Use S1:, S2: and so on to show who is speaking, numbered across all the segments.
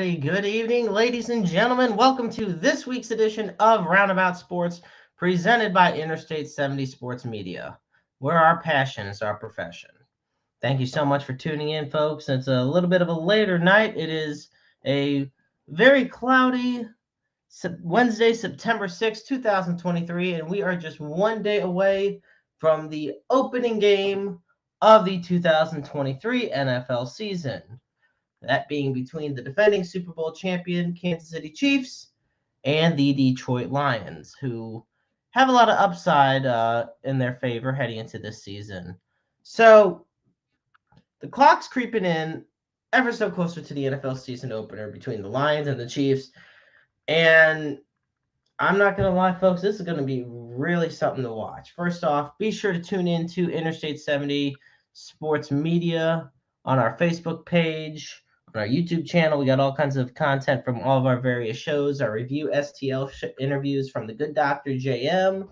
S1: very good evening, ladies and gentlemen. Welcome to this week's edition of Roundabout Sports, presented by Interstate 70 Sports Media, where our passion is our profession. Thank you so much for tuning in, folks. It's a little bit of a later night. It is a very cloudy Wednesday, September 6th, 2023, and we are just one day away from the opening game of the 2023 NFL season. That being between the defending Super Bowl champion Kansas City Chiefs and the Detroit Lions, who have a lot of upside in their favor heading into this season. So the clock's creeping in ever so closer to the NFL season opener between the Lions and the Chiefs. And I'm not going to lie, folks, this is going to be really something to watch. First off, be sure to tune in to Interstate 70 Sports Media on our Facebook page, on our YouTube channel. We got all kinds of content from all of our various shows, our review STL interviews from the Good Dr. JM.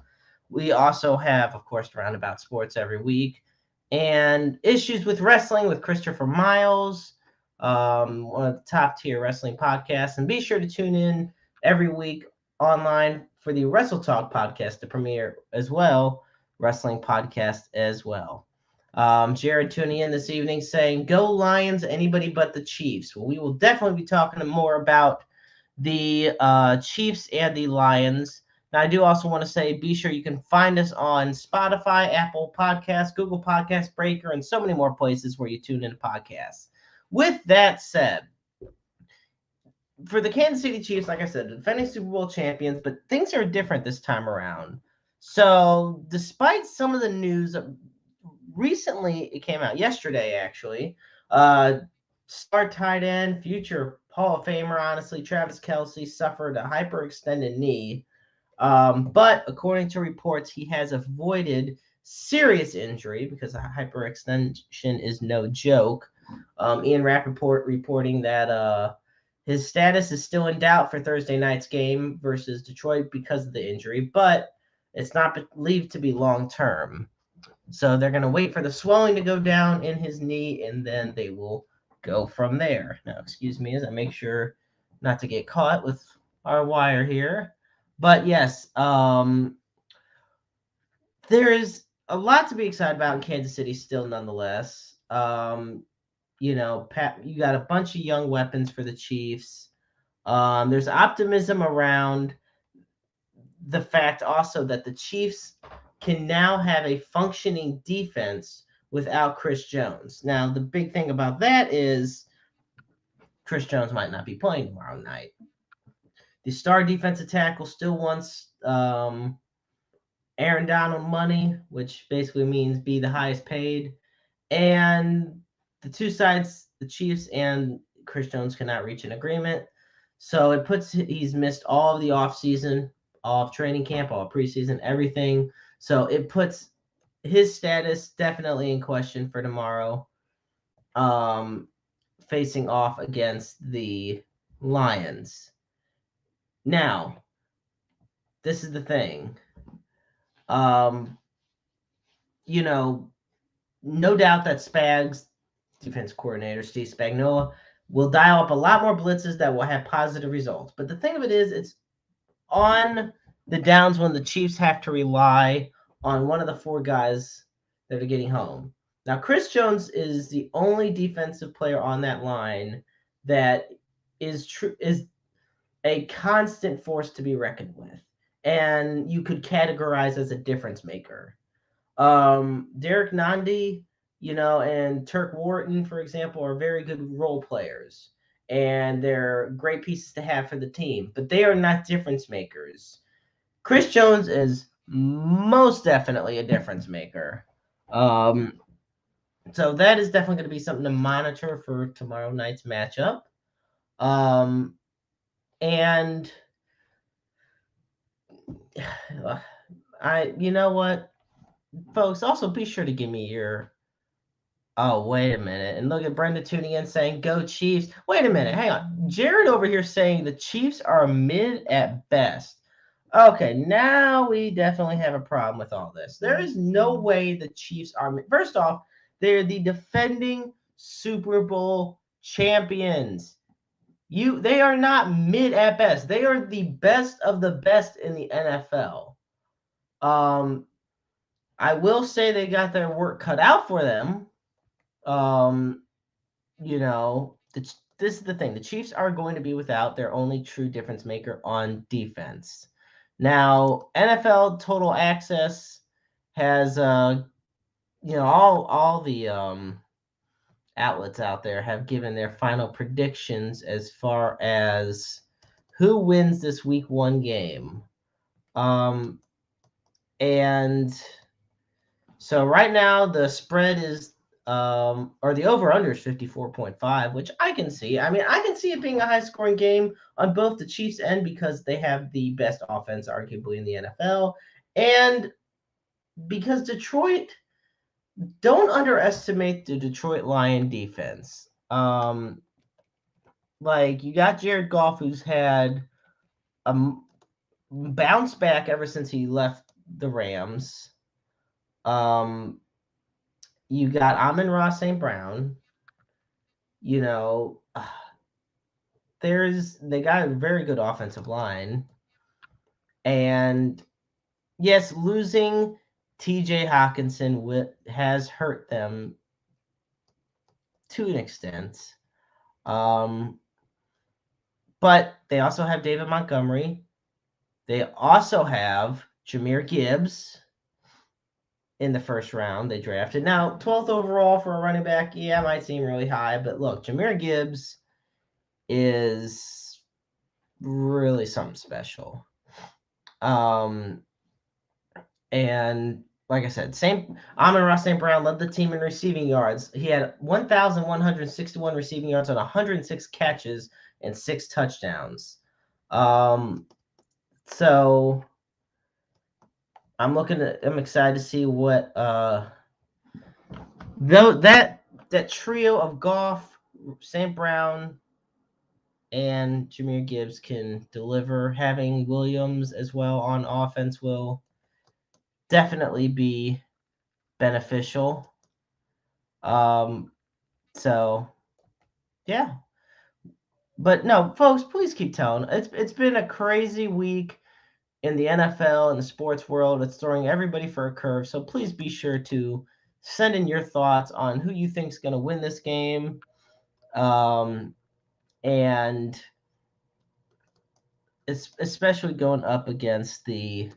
S1: We also have, of course, Roundabout Sports every week, and Issues with Wrestling with Christopher Miles, one of the top tier wrestling podcasts. And be sure to tune in every week online for the Wrestle Talk podcast, the premiere as well, wrestling podcast as well. Jared tuning in this evening saying, "Go Lions, anybody but the Chiefs." Well, we will definitely be talking more about the Chiefs and the Lions. Now, I do also want to say, be sure you can find us on Spotify, Apple Podcasts, Google Podcasts, Breaker, and so many more places where you tune in to podcasts. With that said, for the Kansas City Chiefs, like I said, defending Super Bowl champions, but things are different this time around. So, despite some of the news, recently it came out yesterday, actually. Star tight end, future Hall of Famer, honestly, Travis Kelce suffered a hyperextended knee. But according to reports, he has avoided serious injury because a hyperextension is no joke. Ian Rappaport reporting that his status is still in doubt for Thursday night's game versus Detroit because of the injury, but it's not believed to be long term. So they're going to wait for the swelling to go down in his knee, and then they will go from there. Now, excuse me as I make sure not to get caught with our wire here. But yes, there is a lot to be excited about in Kansas City still, nonetheless. Pat, you got a bunch of young weapons for the Chiefs. There's optimism around the fact also that the Chiefs can now have a functioning defense without Chris Jones. Now, the big thing about that is Chris Jones might not be playing tomorrow night. The star defensive tackle still wants Aaron Donald money, which basically means be the highest paid. And the two sides, the Chiefs and Chris Jones, cannot reach an agreement. So he's missed all of the offseason, all of training camp, all of preseason, everything. So it puts his status definitely in question for tomorrow, facing off against the Lions. Now, this is the thing. No doubt that Spags, defense coordinator Steve Spagnuolo, will dial up a lot more blitzes that will have positive results. But the thing of it is, it's on the downs when the Chiefs have to rely on one of the four guys that are getting home. Now, Chris Jones is the only defensive player on that line that is a constant force to be reckoned with, and you could categorize as a difference maker. Derek Nandi, and Turk Wharton, for example, are very good role players, and they're great pieces to have for the team, but they are not difference makers. Chris Jones is most definitely a difference maker. So that is definitely going to be something to monitor for tomorrow night's matchup. And you know what, folks, also be sure to give me your. Oh, wait a minute. And look at Brenda tuning in saying, "Go Chiefs." Wait a minute. Hang on. Jared over here saying the Chiefs are mid at best. Okay, now we definitely have a problem with all this. There is no way the Chiefs are mid. First off, they're the defending Super Bowl champions. They are not mid at best. They are the best of the best in the NFL. I will say they got their work cut out for them. Um, you know, this is the thing. The Chiefs are going to be without their only true difference maker on defense. Now, NFL Total Access has all the outlets out there have given their final predictions as far as who wins this week 1 game. And so right now the spread is or the over under is 54.5, which I can see. I mean, I can see it being a high scoring game on both the Chiefs end because they have the best offense arguably in the NFL, and because Detroit, don't underestimate the Detroit Lion defense. Like, you got Jared Goff, who's had a bounce back ever since he left the Rams. You got Amon-Ra St. Brown. You know, they got a very good offensive line. And yes, losing TJ Hawkinson has hurt them to an extent. But they also have David Montgomery. They also have Jahmyr Gibbs in the first round they drafted. Now, 12th overall for a running back, yeah, might seem really high, but look, Jahmyr Gibbs is really something special. And like I said, Amon-Ra St. Brown led the team in receiving yards. He had 1,161 receiving yards on 106 catches and 6 touchdowns. So I'm excited to see what that trio of Goff, St. Brown, and Jahmyr Gibbs can deliver. Having Williams as well on offense will definitely be beneficial. So yeah. But no, folks, please keep telling. It's been a crazy week in the NFL and the sports world. It's throwing everybody for a curve. So please be sure to send in your thoughts on who you think is going to win this game. And it's especially going up against the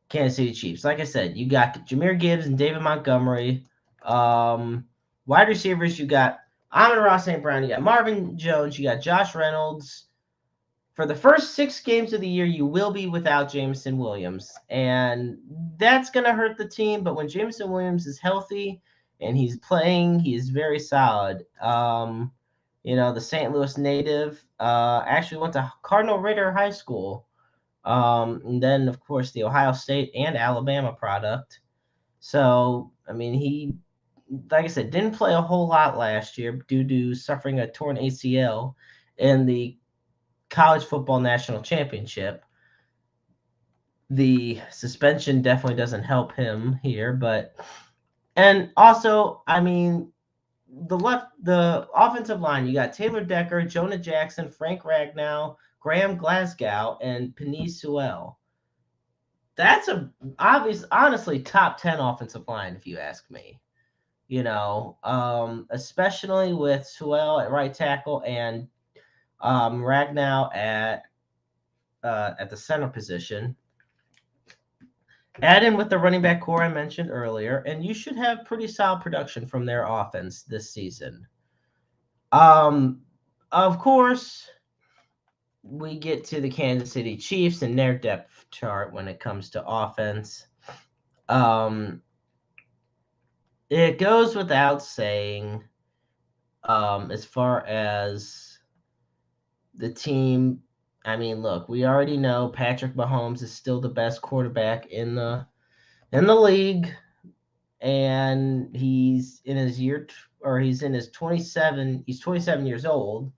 S1: Kansas City Chiefs. Like I said, you got Jahmyr Gibbs and David Montgomery. Wide receivers, you got Amon-Ra St. Brown, you got Marvin Jones, you got Josh Reynolds. For the first 6 games of the year, you will be without Jameson Williams, and that's going to hurt the team. But when Jameson Williams is healthy and he's playing, he is very solid. The St. Louis native actually went to Cardinal Ritter High School. And then, of course, the Ohio State and Alabama product. So, I mean, he, like I said, didn't play a whole lot last year due to suffering a torn ACL in the College Football National Championship. The suspension definitely doesn't help him here, and also, I mean, the offensive line, you got Taylor Decker, Jonah Jackson, Frank Ragnow, Graham Glasgow, and Penei Sewell. That's honestly top 10 offensive line, if you ask me. Especially with Sewell at right tackle and Ragnow at the center position. Add in with the running back core I mentioned earlier, and you should have pretty solid production from their offense this season. Of course, we get to the Kansas City Chiefs and their depth chart when it comes to offense. It goes without saying, as far as the team. I mean, look, we already know Patrick Mahomes is still the best quarterback in the league, and he's in his 27. He's 27 years old.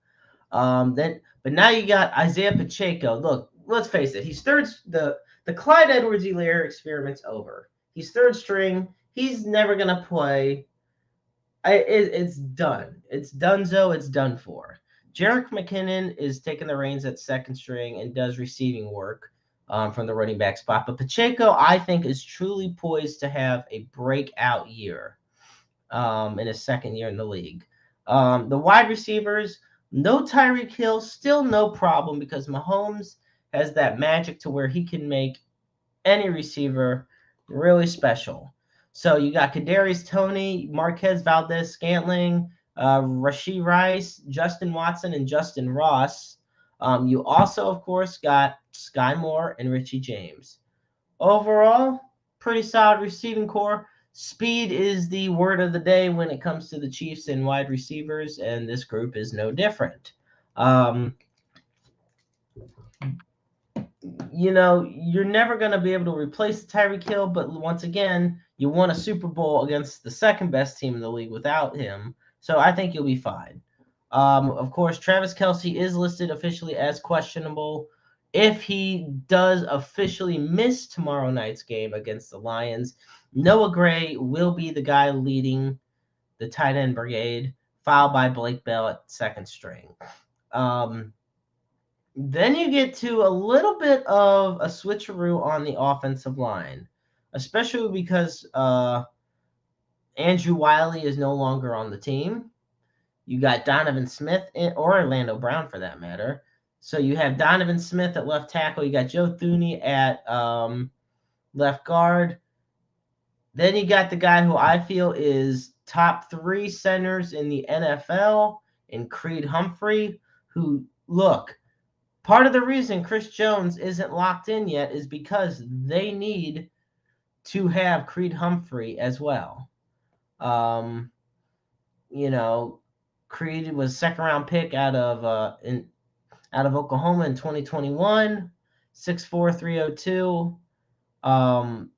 S1: But now you got Isaiah Pacheco. Look, let's face it. He's third. The Clyde Edwards-Helaire experiment's over. He's third string. He's never gonna play. It's done. It's donezo. It's done for. Jerick McKinnon is taking the reins at second string and does receiving work from the running back spot. But Pacheco, I think, is truly poised to have a breakout year in his second year in the league. The wide receivers, no Tyreek Hill, still no problem because Mahomes has that magic to where he can make any receiver really special. So you got Kadarius Toney, Marquez Valdez Scantling, Rashee Rice, Justin Watson, and Justin Ross. You also, of course, got Sky Moore and Richie James. Overall, pretty solid receiving core. Speed is the word of the day when it comes to the Chiefs and wide receivers, and this group is no different. You're never going to be able to replace Tyreek Hill, but once again, you won a Super Bowl against the second best team in the league without him. So I think you'll be fine. Of course, Travis Kelce is listed officially as questionable. If he does officially miss tomorrow night's game against the Lions, Noah Gray will be the guy leading the tight end brigade, followed by Blake Bell at second string. Then you get to a little bit of a switcheroo on the offensive line, especially because Andrew Wiley is no longer on the team. You got Donovan Smith or Orlando Brown for that matter. So you have Donovan Smith at left tackle. You got Joe Thuney at left guard. Then you got the guy who I feel is top 3 centers in the NFL in Creed Humphrey, who, look, part of the reason Chris Jones isn't locked in yet is because they need to have Creed Humphrey as well. Creed was second round pick out of Oklahoma in 2021, 6'4", 302.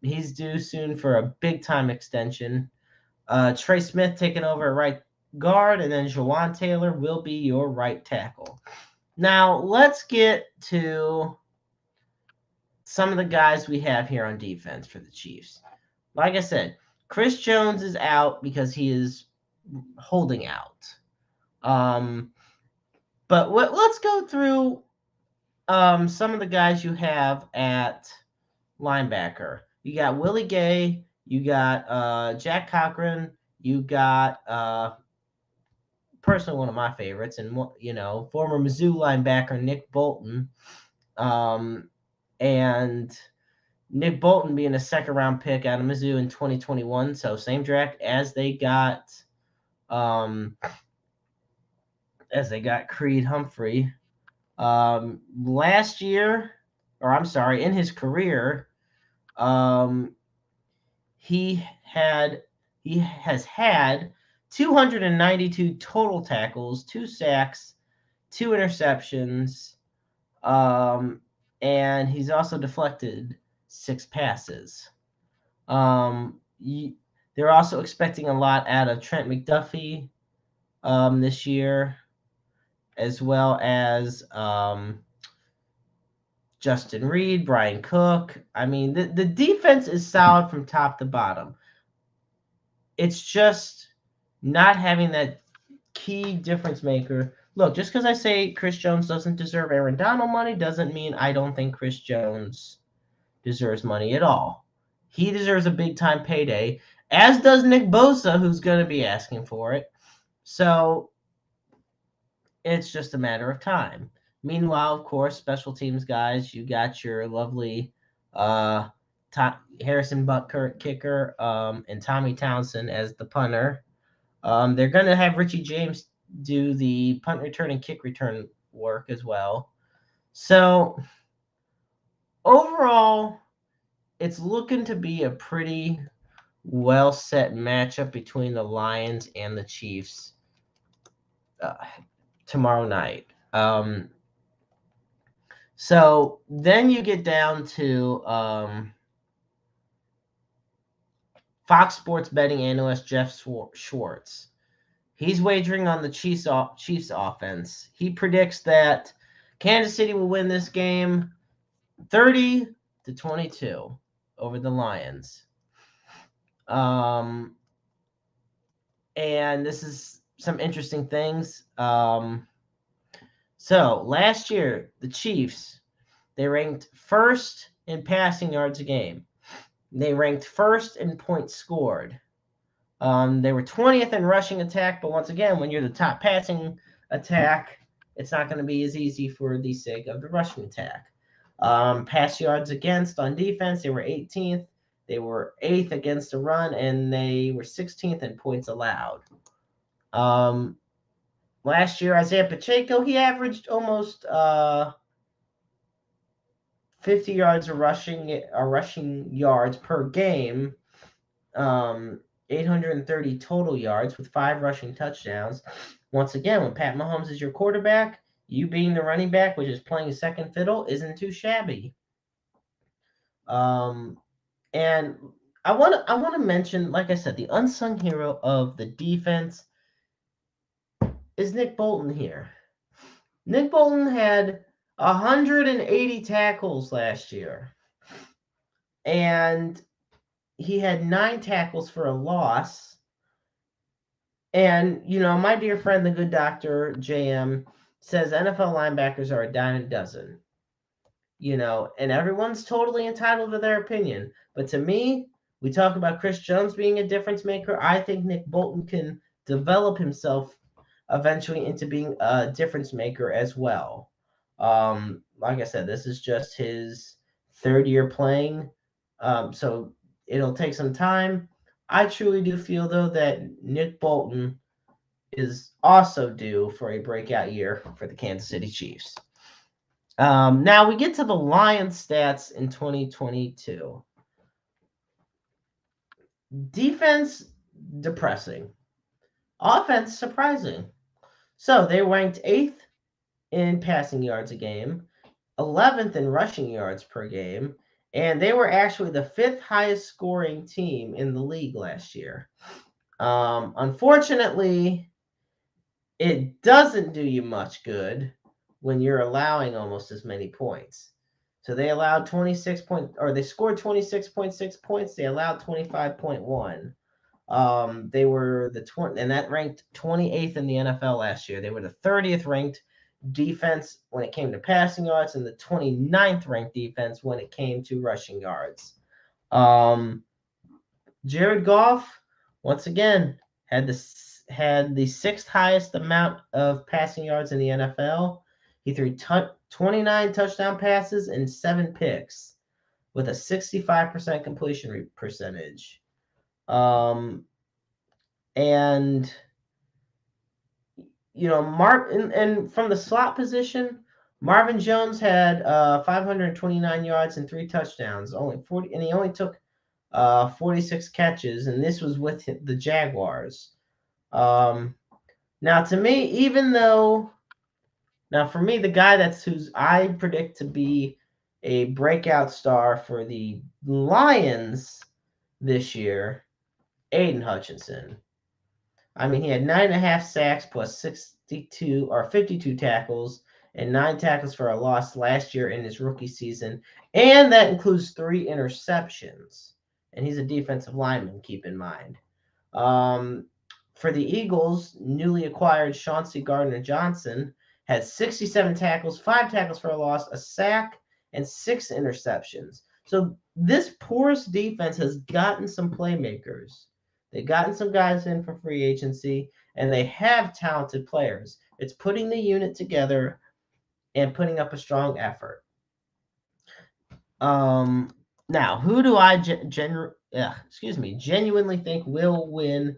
S1: He's due soon for a big time extension. Trey Smith taking over at right guard, and then Jawan Taylor will be your right tackle. Now, let's get to some of the guys we have here on defense for the Chiefs. Like I said, Chris Jones is out because he is holding out. But let's go through some of the guys you have at linebacker. You got Willie Gay. You got Jack Cochran. You got personally one of my favorites, and former Mizzou linebacker Nick Bolton. And Nick Bolton being a second round pick out of Mizzou in 2021, so same draft as they got Creed Humphrey. Last year, in his career, he has had 292 total tackles, 2 sacks, 2 interceptions, and he's also deflected 6 passes. They're also expecting a lot out of Trent McDuffie this year, as well as Justin Reed, Brian Cook. I mean, the defense is solid from top to bottom. It's just not having that key difference maker. Look, just because I say Chris Jones doesn't deserve Aaron Donald money doesn't mean I don't think Chris Jones deserves money at all. He deserves a big-time payday, as does Nick Bosa, who's going to be asking for it. So it's just a matter of time. Meanwhile, of course, special teams guys, you got your lovely Harrison Butker kicker and Tommy Townsend as the punter. They're going to have Richie James do the punt return and kick return work as well. So overall, it's looking to be a pretty well set matchup between the Lions and the Chiefs tomorrow night. So then you get down to Fox Sports betting analyst Jeff Schwartz. He's wagering on the Chiefs offense. He predicts that Kansas City will win this game 30-22 over the Lions. And this is some interesting things. So last year, the Chiefs, they ranked first in passing yards a game. They ranked first in points scored. They were 20th in rushing attack, but once again, when you're the top passing attack, it's not going to be as easy for the sake of the rushing attack. Pass yards against on defense, they were 18th. They were 8th against the run, and they were 16th in points allowed. Last year, Isaiah Pacheco, he averaged almost 50 yards of rushing yards per game. 830 total yards with 5 rushing touchdowns. Once again, when Pat Mahomes is your quarterback, you being the running back, which is playing second fiddle, isn't too shabby. And I want to mention, like I said, the unsung hero of the defense is Nick Bolton here. Nick Bolton had 180 tackles last year, and he had 9 tackles for a loss. And, my dear friend, the good doctor, JM, says NFL linebackers are a dime a dozen. And everyone's totally entitled to their opinion. But to me, we talk about Chris Jones being a difference maker. I think Nick Bolton can develop himself eventually into being a difference maker as well. Like I said, this is just his 3rd year playing. So it'll take some time. I truly do feel, though, that Nick Bolton is also due for a breakout year for the Kansas City Chiefs. Now we get to the Lions stats in 2022. Defense, depressing. Offense, surprising. So they ranked 8th in passing yards a game, 11th in rushing yards per game, and they were actually the 5th highest scoring team in the league last year. Unfortunately, it doesn't do you much good when you're allowing almost as many points. So they allowed they scored 26.6 points. They allowed 25.1. They were and that ranked 28th in the NFL last year. They were the 30th ranked defense when it came to passing yards and the 29th ranked defense when it came to rushing yards. Jared Goff, once again, had the 6th highest amount of passing yards in the NFL. He threw 29 touchdown passes and 7 picks with a 65% completion percentage. And and from the slot position, Marvin Jones had 529 yards and 3 touchdowns, and he only took 46 catches, and this was with the Jaguars. Now, to me, for me, the guy who's I predict to be a breakout star for the Lions this year, Aiden Hutchinson. I mean, he had 9.5 sacks plus 52 tackles and 9 tackles for a loss last year in his rookie season, and that includes 3 interceptions. And he's a defensive lineman, keep in mind. For the Eagles, newly acquired Chauncey Gardner-Johnson had 67 tackles, 5 tackles for a loss, a sack, and 6 interceptions. So this porous defense has gotten some playmakers. They've gotten some guys in for free agency, and they have talented players. It's putting the unit together and putting up a strong effort. Now, who do I genuinely think will win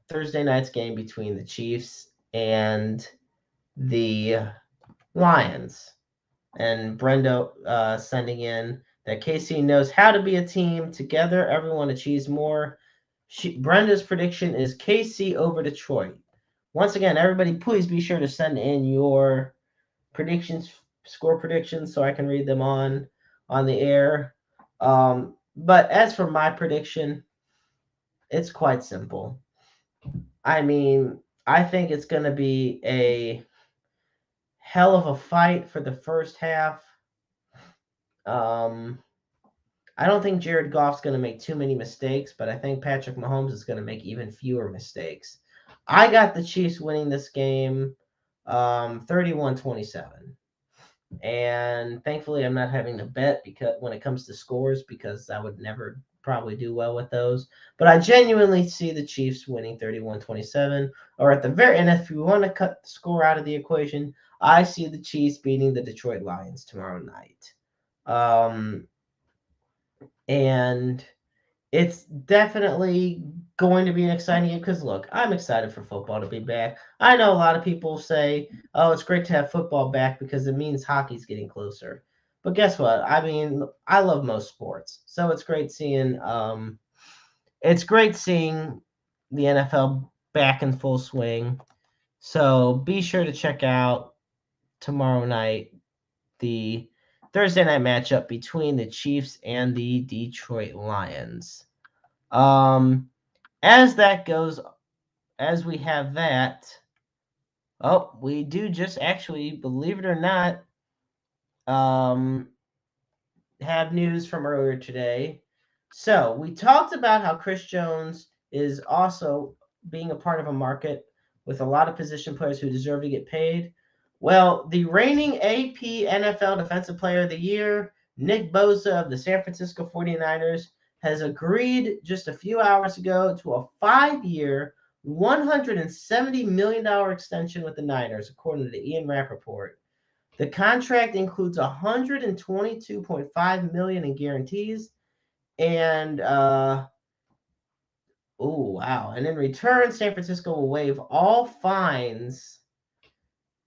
S1: Thursday night's game between the Chiefs and the Lions? And Brendo sending in that KC knows how to be a team. Together, everyone achieves more. Brenda's prediction is KC over Detroit. Once again, everybody, please be sure to send in your score predictions, so I can read them on the air. But as for my prediction, it's quite simple. I mean, I think it's going to be a hell of a fight for the first half. I don't think Jared Goff's going to make too many mistakes, but I think Patrick Mahomes is going to make even fewer mistakes. I got the Chiefs winning this game 31-27. And thankfully, I'm not having to bet because when it comes to scores, because I would never probably do well with those. But I genuinely see the Chiefs winning 31-27, or at the very end, if you want to cut the score out of the equation, I see the Chiefs beating the Detroit Lions tomorrow night. And it's definitely going to be an exciting game because, look, I'm excited for football to be back. I know a lot of people say, oh, it's great to have football back because it means hockey's getting closer. But guess what? I mean, I love most sports, so it's great seeing the NFL back in full swing. So be sure to check out tomorrow night the Thursday night matchup between the Chiefs and the Detroit Lions. As that goes, as we have that, we do just actually, believe it or not, have news from earlier today. So we talked about how Chris Jones is also being a part of a market with a lot of position players who deserve to get paid. Well, the reigning AP NFL Defensive Player of the Year, Nick Bosa of the San Francisco 49ers, has agreed just a few hours ago to a 5-year, $170 million extension with the Niners, according to Ian Rappaport. The contract includes $122.5 million in guarantees, and and in return, San Francisco will waive all fines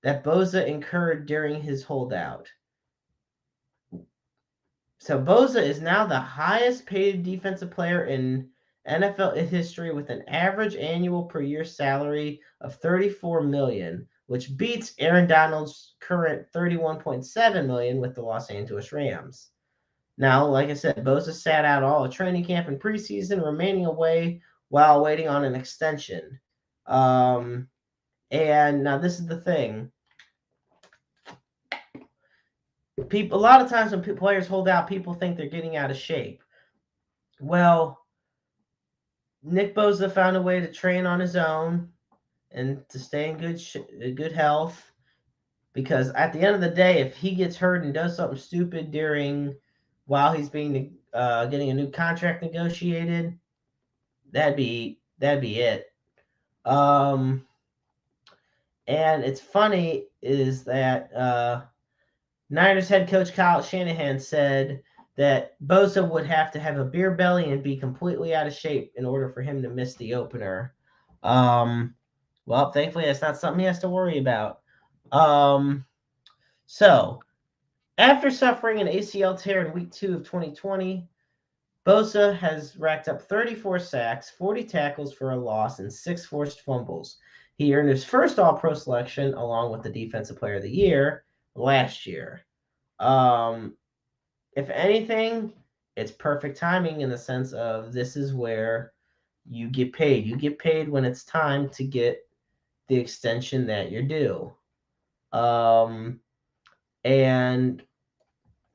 S1: that Bosa incurred during his holdout. So Bosa is now the highest paid defensive player in NFL history with an average annual per year salary of $34 million, which beats Aaron Donald's current $31.7 million with the Los Angeles Rams. Now, like I said, Bosa sat out all of training camp and preseason, remaining away while waiting on an extension. And now this is the thing. A lot of times when players hold out, people think they're getting out of shape. Well, Nick Bosa found a way to train on his own and to stay in good health. Because at the end of the day, if he gets hurt and does something stupid while he's being getting a new contract negotiated, that'd be it. And it's funny is that Niners head coach Kyle Shanahan said that Bosa would have to have a beer belly and be completely out of shape in order for him to miss the opener. Well, thankfully, that's not something he has to worry about. So, after suffering an ACL tear in week 2 of 2020, Bosa has racked up 34 sacks, 40 tackles for a loss, and 6 forced fumbles. He earned his first All-Pro selection along with the Defensive Player of the Year last year. If anything, it's perfect timing in the sense of this is where you get paid. You get paid when it's time to get the extension that you're due. And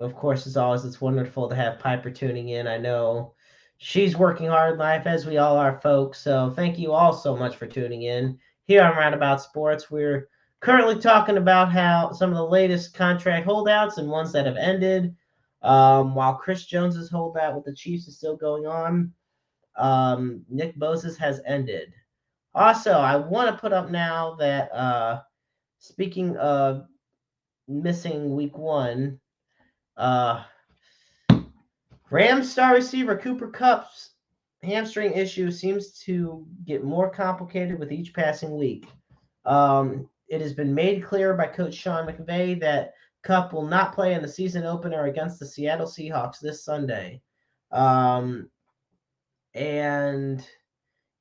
S1: of course, as always, it's wonderful to have Piper tuning in. I know she's working hard in life, as we all are, folks. So thank you all so much for tuning in. Here on Roundabout Sports, we're currently talking about how some of the latest contract holdouts and ones that have ended. While Chris Jones's holdout with the Chiefs is still going on, Nick Bosa's has ended. Also, I want to put up now that speaking of missing week 1, Rams star receiver Cooper Kupp's hamstring issue seems to get more complicated with each passing week. It has been made clear by Coach Sean McVay that Kupp will not play in the season opener against the Seattle Seahawks this Sunday. And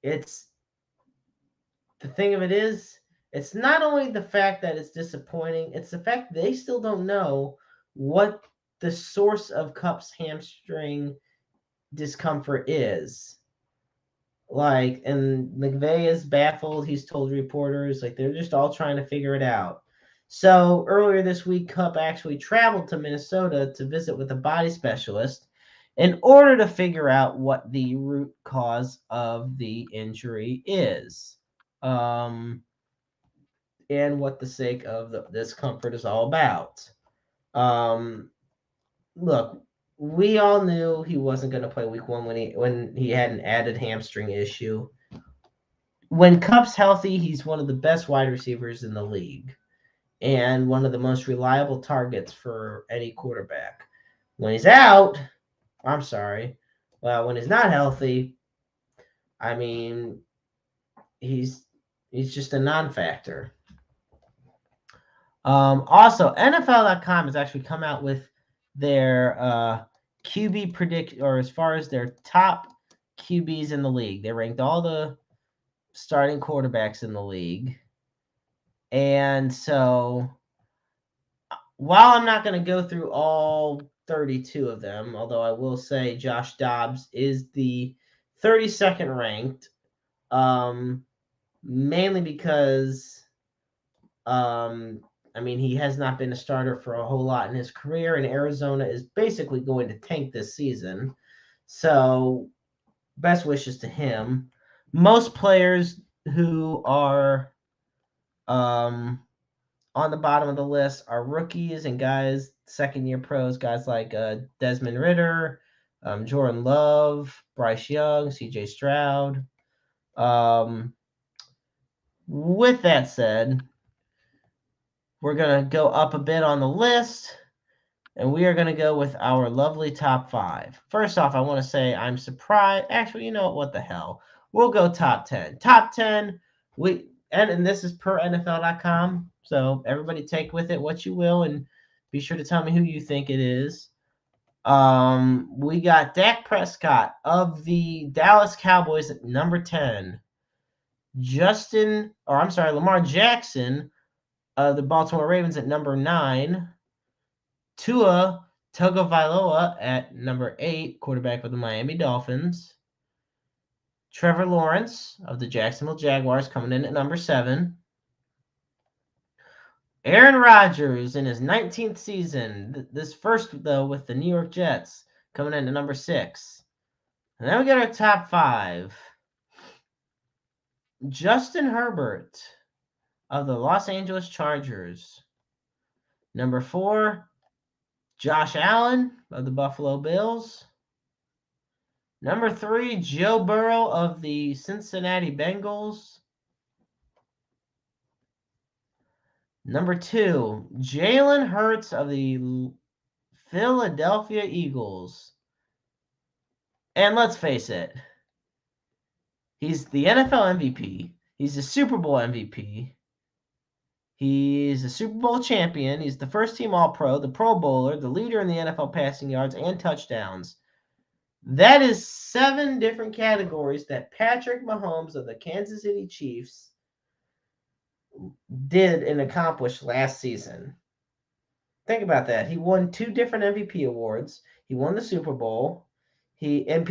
S1: it's the thing of it is, it's not only the fact that it's disappointing, it's the fact they still don't know what the source of Kupp's hamstring discomfort is. And McVay is baffled. He's told reporters, they're just all trying to figure it out. So earlier this week, Kupp actually traveled to Minnesota to visit with a body specialist in order to figure out what the root cause of the injury is. and what the sake of this comfort is all about. Look, we all knew he wasn't going to play week 1 when he had an added hamstring issue. When Kupp's healthy, he's one of the best wide receivers in the league and one of the most reliable targets for any quarterback. When he's out, I'm sorry. Well, when he's not healthy, I mean, he's just a non-factor. Also, NFL.com has actually come out with their QB predict, or as far as their top QBs in the league. They ranked all the starting quarterbacks in the league, and so while I'm not going to go through all 32 of them, although I will say Josh Dobbs is the 32nd ranked, mainly because he has not been a starter for a whole lot in his career, and Arizona is basically going to tank this season. So, best wishes to him. Most players who are on the bottom of the list are rookies and guys, second-year pros, guys like Desmond Ridder, Jordan Love, Bryce Young, C.J. Stroud. With that said, we're going to go up a bit on the list, and we are going to go with our lovely top 5. First off, I want to say I'm surprised. Actually, you know what the hell? We'll go top 10. Top 10, and this is per NFL.com, so everybody take with it what you will, and be sure to tell me who you think it is. We got Dak Prescott of the Dallas Cowboys at number 10. Lamar Jackson of the Baltimore Ravens at number 9. Tua Tagovailoa at number 8, quarterback of the Miami Dolphins. Trevor Lawrence of the Jacksonville Jaguars coming in at number 7. Aaron Rodgers in his 19th season, this first, though, with the New York Jets, coming in at number 6. And then we got our top 5. Justin Herbert of the Los Angeles Chargers. Number 4, Josh Allen of the Buffalo Bills. Number 3, Joe Burrow of the Cincinnati Bengals. Number 2, Jalen Hurts of the Philadelphia Eagles. And let's face it, he's the NFL MVP. He's the Super Bowl MVP. He's a Super Bowl champion. He's the first team All-Pro, the Pro Bowler, the leader in the NFL passing yards and touchdowns. That is 7 different categories that Patrick Mahomes of the Kansas City Chiefs did and accomplished last season. Think about that. He won 2 different MVP awards. He won the Super Bowl. And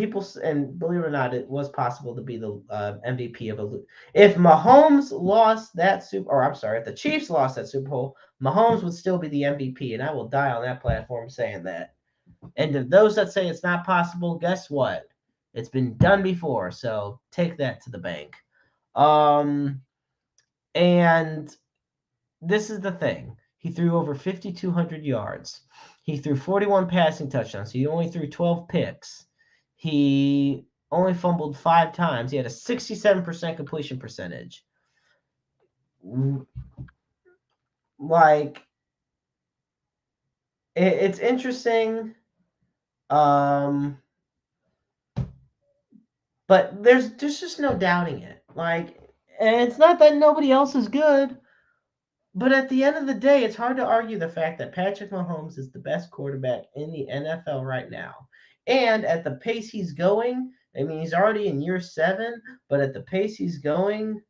S1: believe it or not, it was possible to be the MVP of a. If Mahomes lost that if the Chiefs lost that Super Bowl, Mahomes would still be the MVP, and I will die on that platform saying that. And to those that say it's not possible, guess what? It's been done before, so take that to the bank. And this is the thing. He threw over 5,200 yards. He threw 41 passing touchdowns. He only threw 12 picks. He only fumbled 5 times. He had a 67% completion percentage. It's interesting. But there's just no doubting it. And it's not that nobody else is good. But at the end of the day, it's hard to argue the fact that Patrick Mahomes is the best quarterback in the NFL right now. And at the pace he's going, he's already in year 7, but at the pace he's going,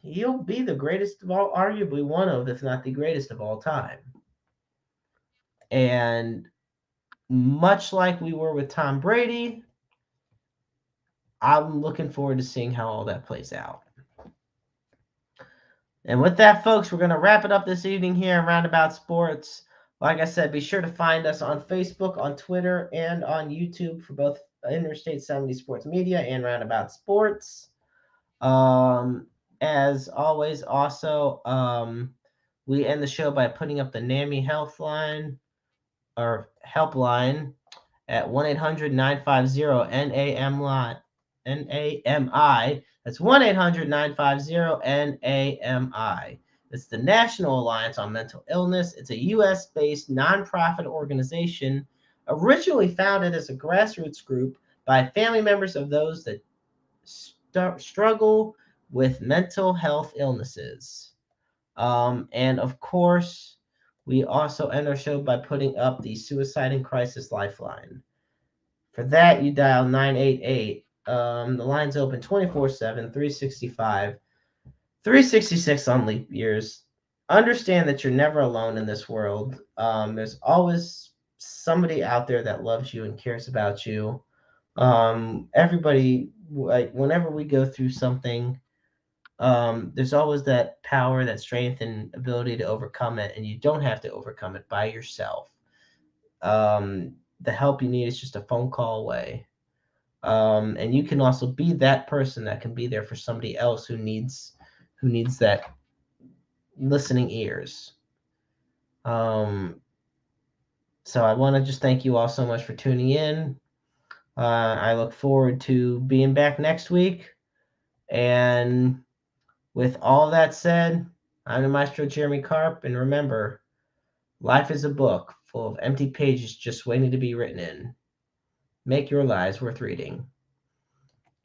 S1: he'll be the greatest of all, arguably one of, if not the greatest of all time. And much like we were with Tom Brady, I'm looking forward to seeing how all that plays out. And with that, folks, we're going to wrap it up this evening here in Roundabout Sports. Like I said, be sure to find us on Facebook, on Twitter, and on YouTube for both Interstate 70 Sports Media and Roundabout Sports. As always, also, we end the show by putting up the NAMI Health line or helpline at 1-800-950-NAMI. That's 1-800-950-NAMI. It's the National Alliance on Mental Illness. It's a U.S.-based nonprofit organization originally founded as a grassroots group by family members of those that struggle with mental health illnesses. And of course, we also end our show by putting up the Suicide and Crisis Lifeline. For that, you dial 988. The line's open 24/7, 365, 366 on leap years. Understand that you're never alone in this world. There's always somebody out there that loves you and cares about you. Everybody, like whenever we go through something, there's always that power, that strength, and ability to overcome it, and you don't have to overcome it by yourself. The help you need is just a phone call away. And you can also be that person that can be there for somebody else who needs that listening ears. Um, so I want to just thank you all so much for tuning in. I look forward to being back next week. And with all that said, I'm the Maestro Jeremy Karp, and remember, life is a book full of empty pages just waiting to be written in. Make your lives worth reading.